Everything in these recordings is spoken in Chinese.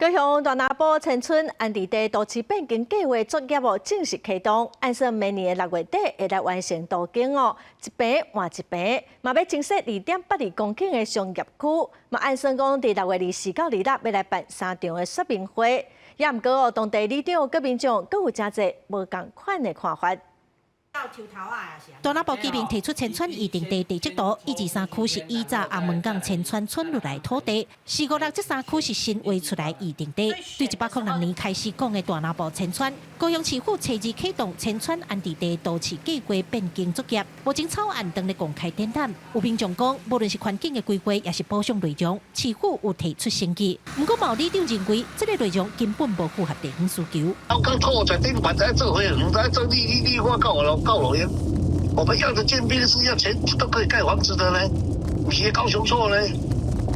高雄大拿埔青春安置地都市变更计划作业正式启动，按说明年的6月底会来完成都更哦，一平换一平，嘛要增设2.82公顷的商业区，嘛按算讲伫6月24到26要来办3场的说明会，也毋过哦，当地里长各民众各有真侪无共款的看法。 大拿埔居民提出千川预定地地质图，以及3区是依照红门港千川村落来土地，4、5、6这3区是新划出来预定地。对106年开始讲的大拿埔千川，高雄市府初二启动千川安置地都市计划变更作业，目前草案等咧公开展览。有民众讲，无论是环境的规划，也是保障内容，市府有提出升级。不过，毛里长认为，这个内容根本无符合地方需求。刚拖在顶板在做回，在做你我告老烟。 我们要的建兵是要全都可以盖房子的呢，不是高雄错呢。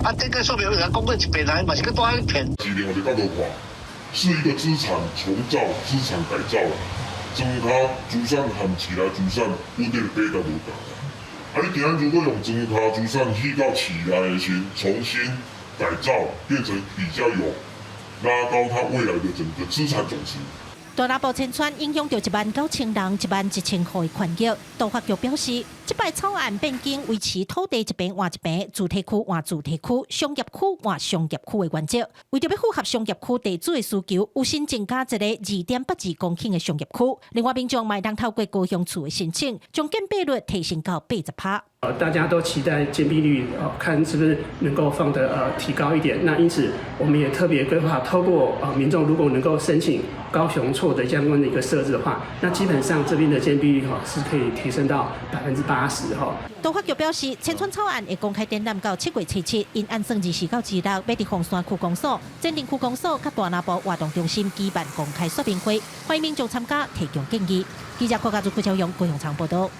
啊，这个说明有人公会一边来嘛，是个多一片。今年我们高头话是一个资产重造、资产改造，增加资产含起来资产稳定比较无同。啊，你今日如果用增加资产去到起来的时，重新改造变成比较有拉高它未来的整个资产总值。 大拿埔千川影响到19000人、11000户的权益。都发局表示，这摆草案变更维持土地一平换一平、主题区换主题区、商业区换商业区的原则。为着要符合商业区地主的需求，有新增加一个2.82公顷的商业区。另外，民众也当透过高雄处的申请，将建蔽率提升到80%。 大家都期待建蔽率看是不是能够放得提高一点。那因此，我们也特别规划，透过民众如果能够申请高雄错的相关的一个设置的话，那基本上这边的建蔽率是可以提升到80%哈。都发局表示，千川草案会公开展览到7月7日，因按算24到26要伫凤山区公所、前镇区公所、甲大拿埔活动中心举办公开说明会，欢迎民众参加提供建议。记者柯家族邱超勇高雄场报道。